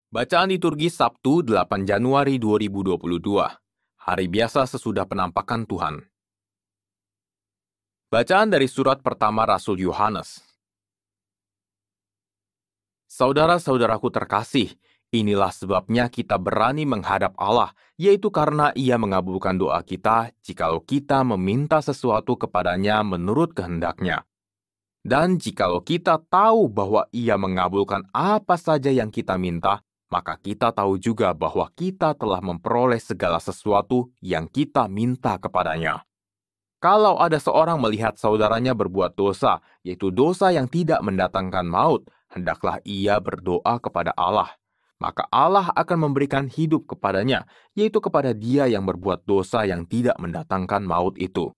Bacaan liturgi Sabtu 8 Januari 2022, hari biasa sesudah penampakan Tuhan. Bacaan dari surat pertama Rasul Yohanes. Saudara-saudaraku terkasih, inilah sebabnya kita berani menghadap Allah, yaitu karena Ia mengabulkan doa kita jikalau kita meminta sesuatu kepadanya menurut kehendak-Nya. Dan jikalau kita tahu bahwa Ia mengabulkan apa saja yang kita minta, maka kita tahu juga bahwa kita telah memperoleh segala sesuatu yang kita minta kepadanya. Kalau ada seorang melihat saudaranya berbuat dosa, yaitu dosa yang tidak mendatangkan maut, hendaklah ia berdoa kepada Allah. Maka Allah akan memberikan hidup kepadanya, yaitu kepada dia yang berbuat dosa yang tidak mendatangkan maut itu.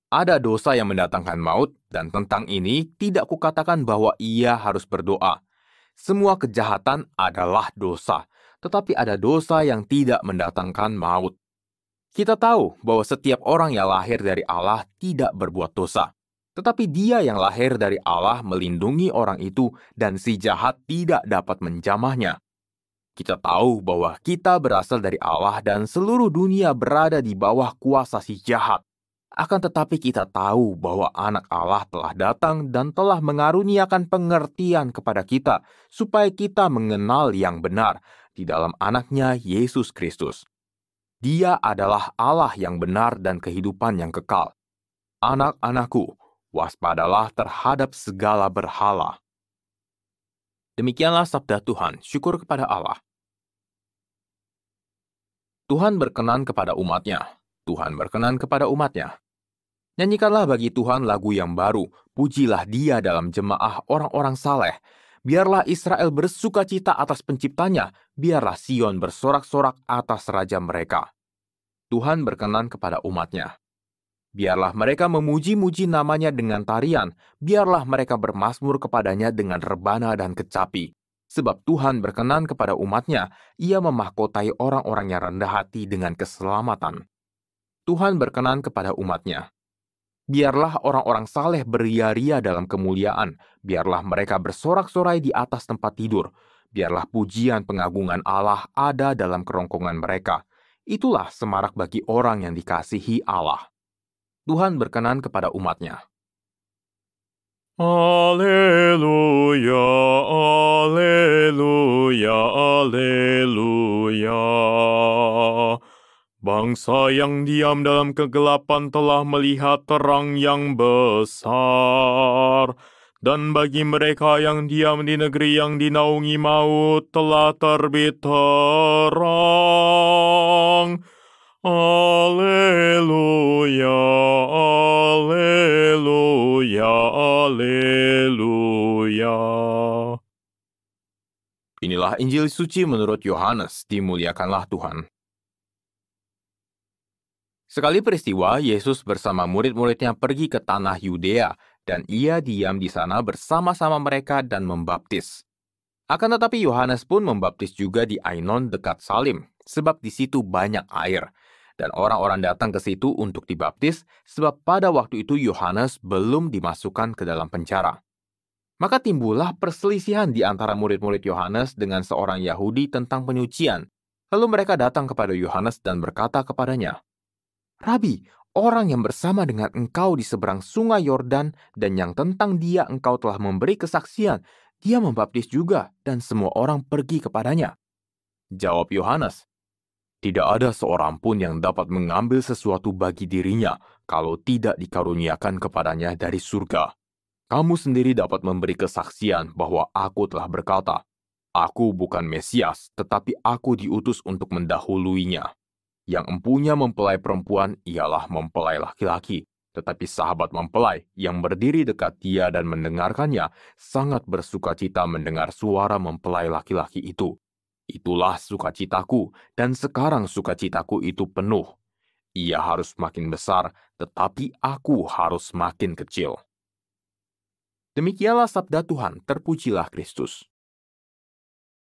Ada dosa yang mendatangkan maut, dan tentang ini tidak kukatakan bahwa ia harus berdoa. Semua kejahatan adalah dosa, tetapi ada dosa yang tidak mendatangkan maut. Kita tahu bahwa setiap orang yang lahir dari Allah tidak berbuat dosa. Tetapi dia yang lahir dari Allah melindungi orang itu dan si jahat tidak dapat menjamahnya. Kita tahu bahwa kita berasal dari Allah dan seluruh dunia berada di bawah kuasa si jahat. Akan tetapi kita tahu bahwa anak Allah telah datang dan telah mengaruniakan pengertian kepada kita, supaya kita mengenal yang benar di dalam anaknya Yesus Kristus. Dia adalah Allah yang benar dan kehidupan yang kekal. Anak-anakku, waspadalah terhadap segala berhala. Demikianlah sabda Tuhan, syukur kepada Allah. Tuhan berkenan kepada umat-Nya. Tuhan berkenan kepada umat-Nya. Nyanyikanlah bagi Tuhan lagu yang baru, pujilah Dia dalam jemaah orang-orang saleh. Biarlah Israel bersuka cita atas penciptanya, biarlah Sion bersorak-sorak atas Raja mereka. Tuhan berkenan kepada umat-Nya. Biarlah mereka memuji-muji namanya dengan tarian, biarlah mereka bermazmur kepadanya dengan rebana dan kecapi. Sebab Tuhan berkenan kepada umat-Nya, Ia memahkotai orang-orang yang rendah hati dengan keselamatan. Tuhan berkenan kepada umat-Nya. Biarlah orang-orang saleh beria-ria dalam kemuliaan, biarlah mereka bersorak-sorai di atas tempat tidur, biarlah pujian pengagungan Allah ada dalam kerongkongan mereka. Itulah semarak bagi orang yang dikasihi Allah. Tuhan berkenan kepada umat-Nya. Haleluya, haleluya, haleluya. Bangsa yang diam dalam kegelapan telah melihat terang yang besar. Dan bagi mereka yang diam di negeri yang dinaungi maut telah terbit terang. Haleluya, haleluya, haleluya. Inilah Injil suci menurut Yohanes, dimuliakanlah Tuhan. Sekali peristiwa, Yesus bersama murid-muridnya pergi ke tanah Yudea, dan ia diam di sana bersama-sama mereka dan membaptis. Akan tetapi Yohanes pun membaptis juga di Ainon dekat Salim, sebab di situ banyak air. Dan orang-orang datang ke situ untuk dibaptis, sebab pada waktu itu Yohanes belum dimasukkan ke dalam penjara. Maka timbullah perselisihan di antara murid-murid Yohanes dengan seorang Yahudi tentang penyucian. Lalu mereka datang kepada Yohanes dan berkata kepadanya, "Rabi, orang yang bersama dengan engkau di seberang sungai Yordan dan yang tentang dia engkau telah memberi kesaksian, dia membaptis juga dan semua orang pergi kepadanya." Jawab Yohanes, "Tidak ada seorang pun yang dapat mengambil sesuatu bagi dirinya kalau tidak dikaruniakan kepadanya dari surga. Kamu sendiri dapat memberi kesaksian bahwa aku telah berkata, aku bukan Mesias, tetapi aku diutus untuk mendahuluinya. Yang empunya mempelai perempuan ialah mempelai laki-laki, tetapi sahabat mempelai yang berdiri dekat dia dan mendengarkannya sangat bersukacita mendengar suara mempelai laki-laki itu. Itulah sukacitaku, dan sekarang sukacitaku itu penuh. Ia harus makin besar, tetapi aku harus makin kecil." Demikianlah sabda Tuhan, terpujilah Kristus.